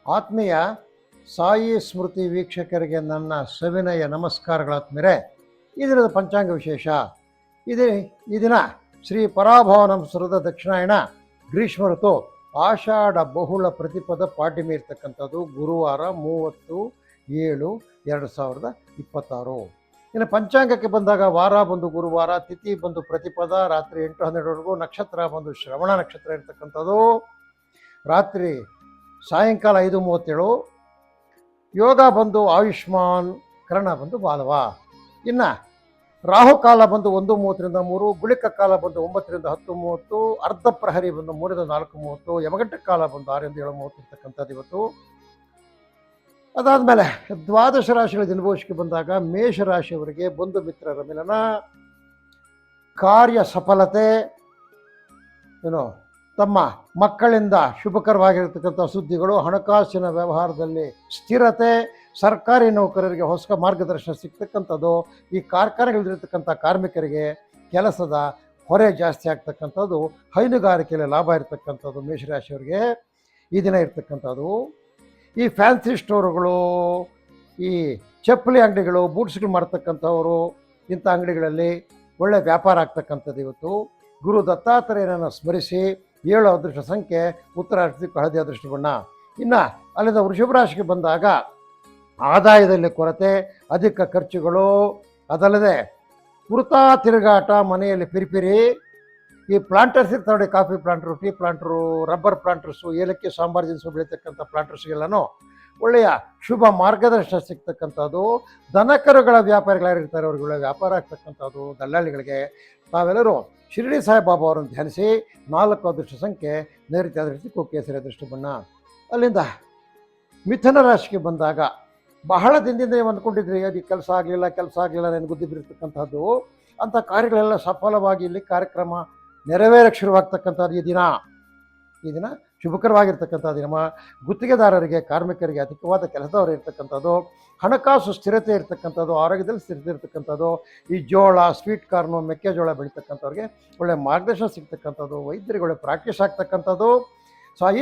ಆತ್ಮೀಯ ಸಾಯಿ ಸ್ಮೃತಿ ವೀಕ್ಷಕರಿಗೆ ನನ್ನ ಸವಿನಯ ನಮಸ್ಕಾರಗಳಾತ್ಮೀರೆ. ಈ ದಿನದ ಪಂಚಾಂಗ ವಿಶೇಷ. ಈ ದಿನ ಶ್ರೀ ಪರಾಭವನಂ ಸುರದ ದಕ್ಷಿಣಾಯಣ ಗ್ರೀಷ್ಮ ಋತು ಆಷಾಢ ಬಹುಳ ಪ್ರತಿಪದ ಪಾಡ್ಯಮಿ ಇರ್ತಕ್ಕಂಥದ್ದು ಗುರುವಾರ 30/7/2026. ಇನ್ನು ಪಂಚಾಂಗಕ್ಕೆ ಬಂದಾಗ ವಾರ ಬಂದು ಗುರುವಾರ, ತಿಥಿ ಬಂದು ಪ್ರತಿಪದ, ರಾತ್ರಿ 8-12ವರೆಗೂ, ನಕ್ಷತ್ರ ಬಂದು ಶ್ರವಣ ನಕ್ಷತ್ರ ಇರ್ತಕ್ಕಂಥದ್ದು, ರಾತ್ರಿ ಸಾಯಂಕಾಲ 5:37, ಯೋಗ ಬಂದು ಆಯುಷ್ಮಾನ್, ಕರ್ಣ ಬಂದು ಬಾಲವ. ಇನ್ನು ರಾಹುಕಾಲ ಬಂದು 1:30ರಿಂದ 3, ಗುಳಿಕ ಕಾಲ ಬಂದು 9ರಿಂದ 10:30, ಅರ್ಧ ಪ್ರಹರಿ ಬಂದು 3ರಿಂದ 4:30, ಯಮಗಂಟ ಕಾಲ ಬಂದು 6ರಿಂದ 7:30 ಇರ್ತಕ್ಕಂಥದ್ದು ಇವತ್ತು. ಅದಾದಮೇಲೆ ದ್ವಾದಶ ರಾಶಿಗಳ ದಿನಭವಿಷ್ಯಕ್ಕೆ ಬಂದಾಗ ಮೇಷರಾಶಿಯವರಿಗೆ ಬಂಧು ಮಿತ್ರರ ಮಿಲನ, ಕಾರ್ಯ ಸಫಲತೆ, ತಮ್ಮ ಮಕ್ಕಳಿಂದ ಶುಭಕರವಾಗಿರ್ತಕ್ಕಂಥ ಸುದ್ದಿಗಳು, ಹಣಕಾಸಿನ ವ್ಯವಹಾರದಲ್ಲಿ ಸ್ಥಿರತೆ, ಸರ್ಕಾರಿ ನೌಕರರಿಗೆ ಹೊಸ ಮಾರ್ಗದರ್ಶನ ಸಿಗ್ತಕ್ಕಂಥದ್ದು, ಈ ಕಾರ್ಖಾನೆಗಳಿರ್ತಕ್ಕಂಥ ಕಾರ್ಮಿಕರಿಗೆ ಕೆಲಸದ ಹೊರೆ ಜಾಸ್ತಿ ಆಗ್ತಕ್ಕಂಥದ್ದು, ಹೈನುಗಾರಿಕೆಯಲ್ಲಿ ಲಾಭ ಇರತಕ್ಕಂಥದ್ದು ಮೇಷರಾಶಿಯವರಿಗೆ ಈ ದಿನ ಇರ್ತಕ್ಕಂಥದ್ದು. ಈ ಫ್ಯಾನ್ಸಿ ಸ್ಟೋರುಗಳು, ಈ ಚಪ್ಪಲಿ ಅಂಗಡಿಗಳು, ಬೂಟ್ಸ್ಗಳು ಮಾಡ್ತಕ್ಕಂಥವರು, ಇಂಥ ಅಂಗಡಿಗಳಲ್ಲಿ ಒಳ್ಳೆ ವ್ಯಾಪಾರ ಆಗ್ತಕ್ಕಂಥದ್ದು ಇವತ್ತು. ಗುರು ದತ್ತಾತ್ರೇಯನನ್ನು ಸ್ಮರಿಸಿ 7 ಅದೃಷ್ಟ ಸಂಖ್ಯೆ, ಉತ್ತರ ಹಳದಿ ಅದೃಷ್ಟ ಬಣ್ಣ. ಇನ್ನು ಅಲ್ಲಿಂದ ವೃಷಭ ರಾಶಿಗೆ ಬಂದಾಗ ಆದಾಯದಲ್ಲಿ ಕೊರತೆ, ಅಧಿಕ ಖರ್ಚುಗಳು, ಅದಲ್ಲದೆ ವೃಥಾ ತಿರುಗಾಟ, ಮನೆಯಲ್ಲಿ ಪಿರಿಪಿರಿ. ಈ ಪ್ಲಾಂಟರ್ಸ್ ಇರ್ತಾವೆ ನೋಡಿ, ಕಾಫಿ ಪ್ಲಾಂಟ್ರು, ಟೀ ಪ್ಲಾಂಟ್ರು, ರಬ್ಬರ್ ಪ್ಲಾಂಟರ್ಸು, ಏಲಕ್ಕಿ ಸಾಂಬಾರು ದಿನಸು ಬೆಳೀತಕ್ಕಂಥ ಪ್ಲಾಂಟರ್ಸ್ಗೆಲ್ಲನೂ ಒಳ್ಳೆಯ ಶುಭ ಮಾರ್ಗದರ್ಶನ ಸಿಗ್ತಕ್ಕಂಥದ್ದು. ದನಕರುಗಳ ವ್ಯಾಪಾರಿಗಳಾಗಿರ್ತಾರೆ, ಅವ್ರಿಗೆ ವ್ಯಾಪಾರ ಆಗ್ತಕ್ಕಂಥದ್ದು. ದಲ್ಲಾಳಿಗಳಿಗೆ ತಾವೆಲ್ಲರೂ ಶಿರಡಿ ಸಾಯಿಬಾಬಾ ಅವರನ್ನು ಧ್ಯಾನಿಸಿ. 4 ಅದೃಷ್ಟ ಸಂಖ್ಯೆ, ನೈಋತ್ಯ ಅದೃಷ್ಟ ಕೇಸರಿ ಅದೃಷ್ಟ ಬಣ್ಣ. ಅಲ್ಲಿಂದ ಮಿಥುನ ರಾಶಿಗೆ ಬಂದಾಗ ಬಹಳ ದಿನದಿಂದ ನೀವು ಅಂದ್ಕೊಂಡಿದ್ರಿ ಅದಕ್ಕೆ ಕೆಲಸ ಆಗಲಿಲ್ಲ ನನಗೆ ಗುದ್ದಿ ಬಿರ್ತಕ್ಕಂಥದ್ದು, ಅಂಥ ಕಾರ್ಯಗಳೆಲ್ಲ ಸಫಲವಾಗಿ ಇಲ್ಲಿ ಕಾರ್ಯಕ್ರಮ ನೆರವೇರಕ್ಕೆ ಶುರುವಾಗ್ತಕ್ಕಂಥದ್ದು ಈ ದಿನ ಶುಭಕರವಾಗಿರ್ತಕ್ಕಂಥ ದಿನ. ಗುತ್ತಿಗೆದಾರರಿಗೆ, ಕಾರ್ಮಿಕರಿಗೆ, ಅಧಿಕವಾದ ಕೆಲಸದವರು ಇರ್ತಕ್ಕಂಥದ್ದು, ಹಣಕಾಸು ಸ್ಥಿರತೆ ಇರ್ತಕ್ಕಂಥದ್ದು, ಆರೋಗ್ಯದಲ್ಲಿ ಸ್ಥಿರತೆ ಇರ್ತಕ್ಕಂಥದ್ದು. ಈ ಜೋಳ, ಸ್ವೀಟ್ ಕಾರ್ನು, ಮೆಕ್ಕೆಜೋಳ ಬೆಳೀತಕ್ಕಂಥವ್ರಿಗೆ ಒಳ್ಳೆ ಮಾರ್ಗದರ್ಶನ ಸಿಗ್ತಕ್ಕಂಥದ್ದು, ವೈದ್ಯರುಗಳು ಪ್ರಾಕ್ಟೀಸ್ ಆಗ್ತಕ್ಕಂಥದ್ದು.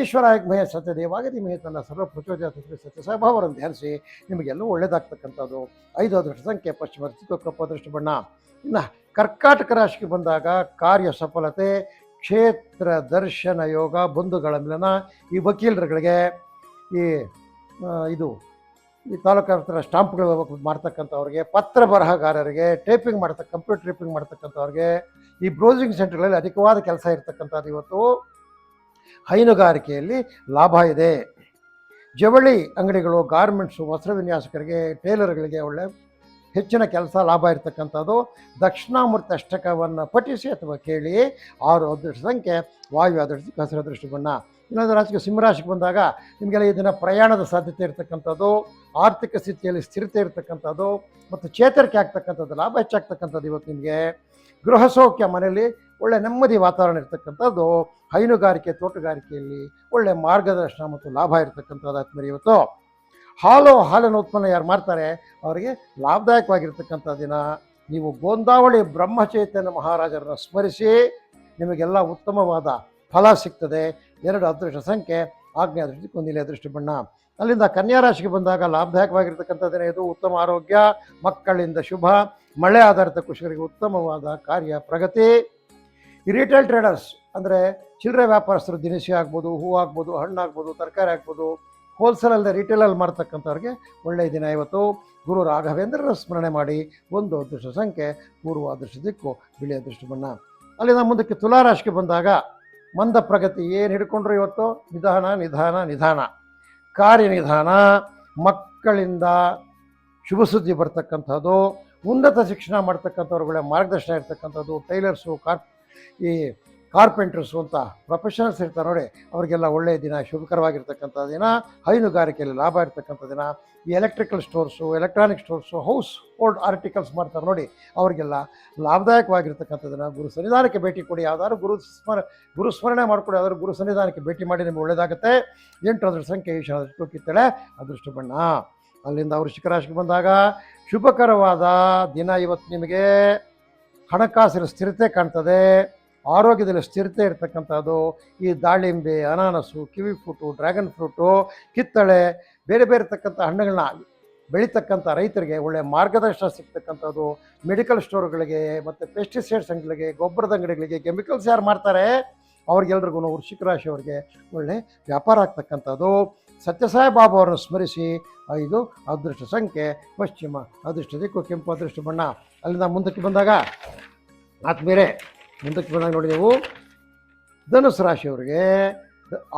ಈಶ್ವರಾಯಗ್ಮಯ ಸತ್ಯದೇವಾಗದಿಮೇ ತನ್ನ ಸರ್ವ ಪ್ರಚೋದಯಾತ ಸತ್ಯ ಸಾಯಿಬಾಬಾವರನ್ನು ಧ್ಯಾನಿಸಿ, ನಿಮಗೆಲ್ಲೂ ಒಳ್ಳೆಯದಾಗ್ತಕ್ಕಂಥದ್ದು. 5 ಅದೃಷ್ಟ ಸಂಖ್ಯೆ, ಪಶ್ಚಿಮ ಕಪ್ಪು ಅದೃಷ್ಟ ಬಣ್ಣ. ಇನ್ನು ಕರ್ಕಾಟಕ ರಾಶಿಗೆ ಬಂದಾಗ ಕಾರ್ಯ ಸಫಲತೆ, ಕ್ಷೇತ್ರ ದರ್ಶನ ಯೋಗ, ಬಂಧುಗಳ ಮಿಲನ. ಈ ವಕೀಲರುಗಳಿಗೆ, ಈ ತಾಲೂಕು ಸ್ಟಾಂಪ್ಗಳು ಮಾಡ್ತಕ್ಕಂಥವ್ರಿಗೆ, ಪತ್ರ ಬರಹಗಾರರಿಗೆ, ಕಂಪ್ಯೂಟರ್ ಟೈಪಿಂಗ್ ಮಾಡ್ತಕ್ಕಂಥವ್ರಿಗೆ, ಈ ಬ್ರೌಸಿಂಗ್ ಸೆಂಟರ್ಗಳಲ್ಲಿ ಅಧಿಕವಾದ ಕೆಲಸ ಇರ್ತಕ್ಕಂಥದ್ದು ಇವತ್ತು. ಹೈನುಗಾರಿಕೆಯಲ್ಲಿ ಲಾಭ ಇದೆ. ಜವಳಿ ಅಂಗಡಿಗಳು, ಗಾರ್ಮೆಂಟ್ಸು, ವಸ್ತ್ರ ವಿನ್ಯಾಸಕರಿಗೆ, ಟೇಲರ್ಗಳಿಗೆ ಒಳ್ಳೆ ಹೆಚ್ಚಿನ ಕೆಲಸ ಲಾಭ ಇರ್ತಕ್ಕಂಥದ್ದು. ದಕ್ಷಿಣಾಮೂರ್ತಿ ಅಷ್ಟಕವನ್ನು ಪಠಿಸಿ ಅಥವಾ ಕೇಳಿ. 6 ಅದೃಷ್ಟ ಸಂಖ್ಯೆ, ವಾಯು ಅದೃಷ್ಟ ಹಸಿರು ಅದೃಷ್ಟ ಬಣ್ಣ. ಇನ್ನೊಂದು ರಾಶಿಗೆ ಸಿಂಹರಾಶಿಗೆ ಬಂದಾಗ ನಿಮಗೆಲ್ಲ ಈ ದಿನ ಪ್ರಯಾಣದ ಸಾಧ್ಯತೆ ಇರ್ತಕ್ಕಂಥದ್ದು, ಆರ್ಥಿಕ ಸ್ಥಿತಿಯಲ್ಲಿ ಸ್ಥಿರತೆ ಇರ್ತಕ್ಕಂಥದ್ದು ಮತ್ತು ಚೇತರಿಕೆ ಆಗ್ತಕ್ಕಂಥದ್ದು, ಲಾಭ ಹೆಚ್ಚಾಗ್ತಕ್ಕಂಥದ್ದು ಇವತ್ತು ನಿಮಗೆ. ಗೃಹ ಸೌಖ್ಯ, ಮನೆಯಲ್ಲಿ ಒಳ್ಳೆ ನೆಮ್ಮದಿ ವಾತಾವರಣ ಇರ್ತಕ್ಕಂಥದ್ದು. ಹೈನುಗಾರಿಕೆ, ತೋಟಗಾರಿಕೆಯಲ್ಲಿ ಒಳ್ಳೆ ಮಾರ್ಗದರ್ಶನ ಮತ್ತು ಲಾಭ ಇರ್ತಕ್ಕಂಥದ್ದು ಆದ್ಮೇಲೆ ಇವತ್ತು. ಹಾಲಿನ ಉತ್ಪನ್ನ ಯಾರು ಮಾಡ್ತಾರೆ ಅವರಿಗೆ ಲಾಭದಾಯಕವಾಗಿರ್ತಕ್ಕಂಥ ದಿನ. ನೀವು ಗೋಂದಾವಳಿ ಬ್ರಹ್ಮಚೈತನ್ಯ ಮಹಾರಾಜರನ್ನು ಸ್ಮರಿಸಿ, ನಿಮಗೆಲ್ಲ ಉತ್ತಮವಾದ ಫಲ ಸಿಗ್ತದೆ. 2 ಅದೃಷ್ಟ ಸಂಖ್ಯೆ, ಆಗ್ನೇಯ ಅದೃಷ್ಟ ಕೊಂದಿಲೆ ಅದೃಷ್ಟ ಬಣ್ಣ. ಅಲ್ಲಿಂದ ಕನ್ಯಾ ರಾಶಿಗೆ ಬಂದಾಗ ಲಾಭದಾಯಕವಾಗಿರ್ತಕ್ಕಂಥ ದಿನ ಇದು. ಉತ್ತಮ ಆರೋಗ್ಯ, ಮಕ್ಕಳಿಂದ ಶುಭ, ಮಳೆ ಆಧಾರಿತ ಕೃಷಿಕರಿಗೆ ಉತ್ತಮವಾದ ಕಾರ್ಯ ಪ್ರಗತಿ. ಈ ರಿಟೇಲ್ ಟ್ರೇಡರ್ಸ್ ಅಂದರೆ ಚಿಲ್ಲರೆ ವ್ಯಾಪಾರಸ್ಥರು, ದಿನಸಿ ಆಗ್ಬೋದು, ಹೂ ಆಗ್ಬೋದು, ಹಣ್ಣು ಆಗ್ಬೋದು, ತರಕಾರಿ ಆಗ್ಬೋದು, ಹೋಲ್ಸೇಲ್ ಅಲ್ಲದೆ ರಿಟೇಲಲ್ಲಿ ಮಾಡ್ತಕ್ಕಂಥವ್ರಿಗೆ ಒಳ್ಳೆಯ ದಿನ ಇವತ್ತು. ಗುರು ರಾಘವೇಂದ್ರರ ಸ್ಮರಣೆ ಮಾಡಿ. 1 ಅದೃಷ್ಟ ಸಂಖ್ಯೆ, ಪೂರ್ವ ಅದೃಷ್ಟ ದಿಕ್ಕು, ಬಿಳಿ ಅದೃಷ್ಟ ಬಣ್ಣ. ಅಲ್ಲಿಂದ ಮುಂದಕ್ಕೆ ತುಲಾರಾಶಿಗೆ ಬಂದಾಗ ಮಂದ ಪ್ರಗತಿ. ಏನು ಹಿಡ್ಕೊಂಡ್ರು ಇವತ್ತು? ನಿಧಾನ, ಕಾರ್ಯನಿಧಾನ, ಮಕ್ಕಳಿಂದ ಶುಭ ಸುದ್ದಿ ಬರ್ತಕ್ಕಂಥದ್ದು, ಉನ್ನತ ಶಿಕ್ಷಣ ಮಾಡ್ತಕ್ಕಂಥವ್ರುಗಳ ಮಾರ್ಗದರ್ಶನ ಇರ್ತಕ್ಕಂಥದ್ದು. ಟೈಲರ್ಸು, ಕಾರ್ಪೆಂಟರ್ಸು ಅಂತ ಪ್ರೊಫೆಷನಲ್ಸ್ ಇರ್ತಾರೆ ನೋಡಿ, ಅವರಿಗೆಲ್ಲ ಒಳ್ಳೆಯ ದಿನ, ಶುಭಕರವಾಗಿರ್ತಕ್ಕಂಥ ದಿನ. ಹೈನುಗಾರಿಕೆಯಲ್ಲಿ ಲಾಭ ಇರ್ತಕ್ಕಂಥ ದಿನ. ಈ electrical stores, electronic stores, house hold articles ಮಾಡ್ತಾರೆ ನೋಡಿ, ಅವರಿಗೆಲ್ಲ ಲಾಭದಾಯಕವಾಗಿರ್ತಕ್ಕಂಥ ದಿನ. ಗುರು ಸನ್ನಿಧಾನಕ್ಕೆ ಭೇಟಿ ಕೊಡಿ, ಯಾವ್ದಾದ್ರು ಗುರುಸ್ಮರಣೆ ಮಾಡಿಕೊಡಿ, ಯಾವ್ದಾದ್ರು ಗುರು ಸನ್ನಿಧಾನಕ್ಕೆ ಭೇಟಿ ಮಾಡಿ, ನಿಮಗೆ ಒಳ್ಳೆಯದಾಗುತ್ತೆ. 8 ಅದೃಷ್ಟ ಸಂಖ್ಯೆ, ಈಶಾನ್ಯ ಕಿತ್ತಳೆ ಅದೃಷ್ಟ ಬಣ್ಣ. ಅಲ್ಲಿಂದ ವೃಶ್ಚಿಕ ರಾಶಿಗೆ ಬಂದಾಗ ಶುಭಕರವಾದ ದಿನ ಇವತ್ತು ನಿಮಗೆ. ಹಣಕಾಸಿನ ಸ್ಥಿರತೆ ಕಾಣ್ತದೆ, ಆರೋಗ್ಯದಲ್ಲಿ ಸ್ಥಿರತೆ ಇರ್ತಕ್ಕಂಥದ್ದು. ಈ ದಾಳಿಂಬೆ, ಅನಾನಸು, ಕಿವಿ ಫ್ರೂಟು, ಡ್ರ್ಯಾಗನ್ ಫ್ರೂಟು, ಕಿತ್ತಳೆ, ಬೇರೆ ಬೇರೆ ಇರ್ತಕ್ಕಂಥ ಹಣ್ಣುಗಳನ್ನ ಬೆಳೀತಕ್ಕಂಥ ರೈತರಿಗೆ ಒಳ್ಳೆಯ ಮಾರ್ಗದರ್ಶನ ಸಿಗ್ತಕ್ಕಂಥದ್ದು. ಮೆಡಿಕಲ್ ಸ್ಟೋರ್ಗಳಿಗೆ ಮತ್ತು ಪೆಸ್ಟಿಸೈಡ್ಸ್ ಅಂಗಡಿಗಳಿಗೆ, ಗೊಬ್ಬರದ ಅಂಗಡಿಗಳಿಗೆ, ಕೆಮಿಕಲ್ಸ್ ಯಾರು ಮಾಡ್ತಾರೆ ಅವ್ರಿಗೆಲ್ರಿಗೂ ವೃಶ್ಚಿಕ ರಾಶಿಯವರಿಗೆ ಒಳ್ಳೆ ವ್ಯಾಪಾರ ಆಗ್ತಕ್ಕಂಥದ್ದು. ಸತ್ಯಸಾಯಿ ಬಾಬಾ ಅವರನ್ನು ಸ್ಮರಿಸಿ. 5 ಅದೃಷ್ಟ ಸಂಖ್ಯೆ ಪಶ್ಚಿಮ, ಅದೃಷ್ಟ ದಿಕ್ಕು ಕೆಂಪು, ಅದೃಷ್ಟ ಬಣ್ಣ. ಅಲ್ಲಿಂದ ಮುಂದಕ್ಕೆ ಬಂದಾಗ ನೋಡಿ ನೀವು ಧನುಸು ರಾಶಿಯವರಿಗೆ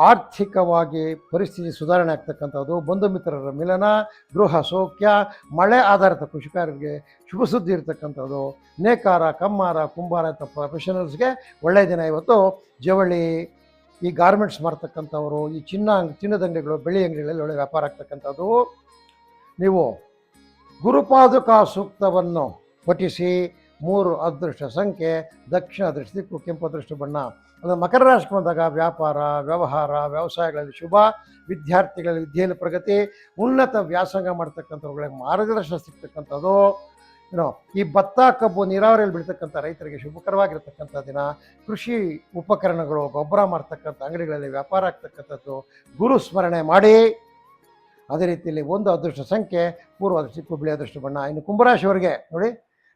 ಆರ್ಥಿಕವಾಗಿ ಪರಿಸ್ಥಿತಿ ಸುಧಾರಣೆ ಆಗ್ತಕ್ಕಂಥದ್ದು. ಬಂಧು ಮಿತ್ರರ ಮಿಲನ, ಗೃಹ ಸೌಖ್ಯ, ಮಳೆ ಆಧಾರಿತ ಕೃಷಿಕರಿಗೆ ಶುಭ ಸುದ್ದಿ ಇರತಕ್ಕಂಥದ್ದು. ನೇಕಾರ, ಕಮ್ಮಾರ, ಕುಂಬಾರ ಅಂತ ಪ್ರೊಫೆಷನಲ್ಸ್ಗೆ ಒಳ್ಳೆಯ ದಿನ ಇವತ್ತು. ಜವಳಿ, ಈ ಗಾರ್ಮೆಂಟ್ಸ್ ಮಾಡ್ತಕ್ಕಂಥವರು, ಈ ಚಿನ್ನದ ಅಂಗಡಿಗಳು, ಬೆಳ್ಳಿ ಅಂಗಡಿಗಳಲ್ಲಿ ಒಳ್ಳೆ ವ್ಯಾಪಾರ ಆಗ್ತಕ್ಕಂಥದ್ದು. ನೀವು ಗುರುಪಾದುಕಾ ಸೂಕ್ತವನ್ನು ಪಠಿಸಿ. 3 ಅದೃಷ್ಟ ಸಂಖ್ಯೆ ದಕ್ಷಿಣ, ಅದೃಷ್ಟ ದಿಕ್ಕು ಕೆಂಪು, ಅದೃಷ್ಟ ಬಣ್ಣ. ಅದು ಮಕರ ರಾಶಿಗೆ ಬಂದಾಗ ವ್ಯಾಪಾರ, ವ್ಯವಹಾರ, ವ್ಯವಸಾಯಗಳಲ್ಲಿ ಶುಭ, ವಿದ್ಯಾರ್ಥಿಗಳ ವಿದ್ಯೆಯಲ್ಲಿ ಪ್ರಗತಿ, ಉನ್ನತ ವ್ಯಾಸಂಗ ಮಾಡ್ತಕ್ಕಂಥವ್ಗಳಿಗೆ ಮಾರ್ಗದರ್ಶನ ಸಿಗ್ತಕ್ಕಂಥದ್ದು. ಈ ಭತ್ತ, ಕಬ್ಬು, ನೀರಾವರಿಯಲ್ಲಿ ಬೆಳೀತಕ್ಕಂಥ ರೈತರಿಗೆ ಶುಭಕರವಾಗಿರ್ತಕ್ಕಂಥ ದಿನ. ಕೃಷಿ ಉಪಕರಣಗಳು, ಗೊಬ್ಬರ ಮಾಡ್ತಕ್ಕಂಥ ಅಂಗಡಿಗಳಲ್ಲಿ ವ್ಯಾಪಾರ ಆಗ್ತಕ್ಕಂಥದ್ದು. ಗುರು ಸ್ಮರಣೆ ಮಾಡಿ. ಅದೇ ರೀತಿಯಲ್ಲಿ 1 ಅದೃಷ್ಟ ಸಂಖ್ಯೆ ಪೂರ್ವ, ಅದೃಷ್ಟ ದಿಕ್ಕು ಬಿಳಿ, ಅದೃಷ್ಟ ಬಣ್ಣ. ಇನ್ನು ಕುಂಭರಾಶಿಯವರಿಗೆ ನೋಡಿ,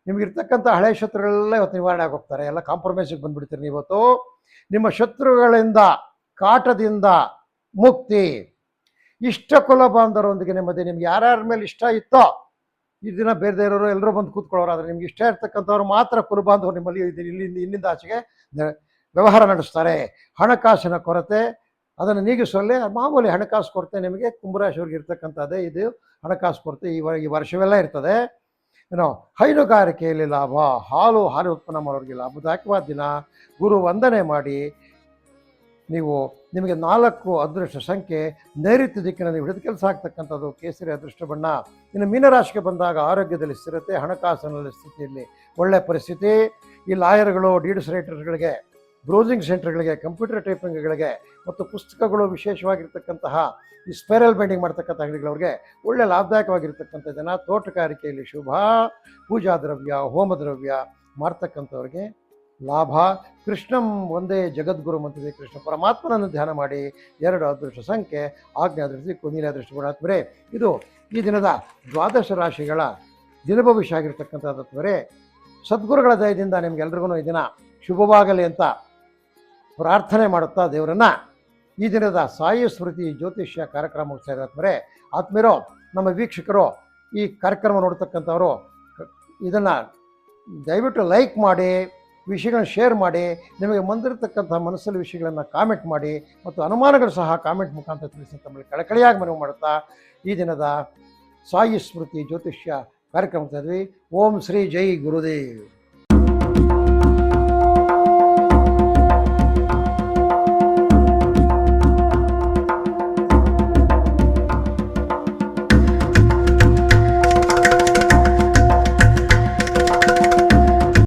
ನಿಮಗಿರ್ತಕ್ಕಂಥ ಹಳೆ ಶತ್ರುಗಳೆಲ್ಲ ಇವತ್ತು ನಿವಾರಣೆ ಆಗೋಗ್ತಾರೆ. ಎಲ್ಲ ಕಾಂಪ್ರಮೈಸಿಗೆ ಬಂದುಬಿಡ್ತೀರಿ ನೀವತ್ತು. ನಿಮ್ಮ ಶತ್ರುಗಳಿಂದ, ಕಾಟದಿಂದ ಮುಕ್ತಿ. ಇಷ್ಟ ಕುಲ ಬಾಂಧವರೊಂದಿಗೆ ನೆಮ್ಮದಿ. ನಿಮ್ಗೆ ಯಾರ್ಯಾರ ಮೇಲೆ ಇಷ್ಟ ಇತ್ತೋ ಈ ದಿನ ಬೇರೆ ಇರೋರು ಎಲ್ಲರೂ ಬಂದು ಕೂತ್ಕೊಳ್ಳೋರು. ಆದರೆ ನಿಮ್ಗೆ ಇಷ್ಟ ಇರ್ತಕ್ಕಂಥವ್ರು ಮಾತ್ರ ಕುಲಬಾಂಧವರು ನಿಮ್ಮಲ್ಲಿ ಇಲ್ಲಿಂದ ಆಚೆಗೆ ವ್ಯವಹಾರ ನಡೆಸ್ತಾರೆ. ಹಣಕಾಸಿನ ಕೊರತೆ ಅದನ್ನು ನೀಗಿಸುವಲ್ಲೇ ಮಾಮೂಲಿ ಹಣಕಾಸು ಕೊರತೆ ನಿಮಗೆ ಕುಂಭರಾಶಿಯವ್ರಿಗೆ ಇರ್ತಕ್ಕಂಥದ್ದೇ. ಇದು ಹಣಕಾಸು ಕೊರತೆ ಈ ವರ್ಷವೆಲ್ಲ ಇರ್ತದೆ. ಹೈನುಗಾರಿಕೆಯಲ್ಲಿ ಲಾಭ, ಹಾಲು ಉತ್ಪನ್ನ ಮಾಡೋರಿಗೆ ಲಾಭದಾಯಕವಾದ ದಿನ. ಗುರು ವಂದನೆ ಮಾಡಿ. ನಿಮಗೆ 4 ಅದೃಷ್ಟ ಸಂಖ್ಯೆ ನೈಋತ್ಯ ದಿಕ್ಕಿನಲ್ಲಿ ಹಿಡಿದು ಕೆಲಸ ಆಗ್ತಕ್ಕಂಥದ್ದು. ಕೇಸರಿ, ಅದೃಷ್ಟ ಬಣ್ಣ. ಇನ್ನು ಮೀನರಾಶಿಗೆ ಬಂದಾಗ ಆರೋಗ್ಯದಲ್ಲಿ ಸ್ಥಿರತೆ, ಹಣಕಾಸಿನಲ್ಲಿ ಸ್ಥಿತಿಯಲ್ಲಿ ಒಳ್ಳೆಯ ಪರಿಸ್ಥಿತಿ. ಈ ಲಾಯರ್ಗಳು, ಡೀಡ್ಸ್ ರೈಟರ್ಸ್ಗಳಿಗೆ, ಬ್ರೌಸಿಂಗ್ ಸೆಂಟರ್ಗಳಿಗೆ, ಕಂಪ್ಯೂಟರ್ ಟೈಪಿಂಗ್ಗಳಿಗೆ ಮತ್ತು ಪುಸ್ತಕಗಳು, ವಿಶೇಷವಾಗಿರ್ತಕ್ಕಂತಹ ಈ ಸ್ಪೈರಲ್ ಬೈಂಡಿಂಗ್ ಮಾಡ್ತಕ್ಕಂಥ ಅಂಗಡಿಗಳವ್ರಿಗೆ ಒಳ್ಳೆ ಲಾಭದಾಯಕವಾಗಿರ್ತಕ್ಕಂಥ ದಿನ. ತೋಟಗಾರಿಕೆಯಲ್ಲಿ ಶುಭ, ಪೂಜಾ ದ್ರವ್ಯ, ಹೋಮ ದ್ರವ್ಯ ಮಾಡ್ತಕ್ಕಂಥವ್ರಿಗೆ ಲಾಭ. ಕೃಷ್ಣಂ ಒಂದೇ ಜಗದ್ಗುರು ಮಂತ್ರಿ ಕೃಷ್ಣ ಪರಮಾತ್ಮನನ್ನು ಧ್ಯಾನ ಮಾಡಿ. 2 ಅದೃಷ್ಟ ಸಂಖ್ಯೆ ಆಗ್ನೇಯ ಅದೃಷ್ಟ ದಿಕ್ಕು, ನೀಲಿ ಅದೃಷ್ಟ ಗುಣಾತ್ಮರೇ. ಇದು ಈ ದಿನದ 12 ರಾಶಿಗಳ ದಿನಭವಿಷ್ಯ ಆಗಿರ್ತಕ್ಕಂಥದ್ದು. ಸದ್ಗುರುಗಳ ದಯದಿಂದ ನಿಮ್ಗೆಲ್ರಿಗೂ ಈ ದಿನ ಶುಭವಾಗಲಿ ಅಂತ ಪ್ರಾರ್ಥನೆ ಮಾಡುತ್ತಾ ದೇವರನ್ನು ಈ ದಿನದ ಸಾಯಿ ಸ್ಮೃತಿ ಜ್ಯೋತಿಷ್ಯ ಕಾರ್ಯಕ್ರಮ ಮುಗಿಸ್ತಾ ಇದ್ದಾರೆ. ಆತ್ಮೀಯರು, ನಮ್ಮ ವೀಕ್ಷಕರು, ಈ ಕಾರ್ಯಕ್ರಮ ನೋಡ್ತಕ್ಕಂಥವರು ಇದನ್ನು ದಯವಿಟ್ಟು ಲೈಕ್ ಮಾಡಿ, ವಿಷಯಗಳನ್ನ ಶೇರ್ ಮಾಡಿ, ನಿಮಗೆ ಬಂದಿರತಕ್ಕಂಥ ಮನಸ್ಸಲ್ಲಿ ವಿಷಯಗಳನ್ನು ಕಾಮೆಂಟ್ ಮಾಡಿ ಮತ್ತು ಅನುಮಾನಗಳು ಸಹ ಕಾಮೆಂಟ್ ಮುಖಾಂತರ ತಿಳಿಸಿ ತಮ್ಮಲ್ಲಿ ಕಳಕಳಿಯಾಗಿ ಮನವಿ ಮಾಡುತ್ತಾ ಈ ದಿನದ ಸಾಯಿ ಸ್ಮೃತಿ ಜ್ಯೋತಿಷ್ಯ ಕಾರ್ಯಕ್ರಮ ಇದ್ವಿ. ಓಂ ಶ್ರೀ ಜೈ ಗುರುದೇವ್.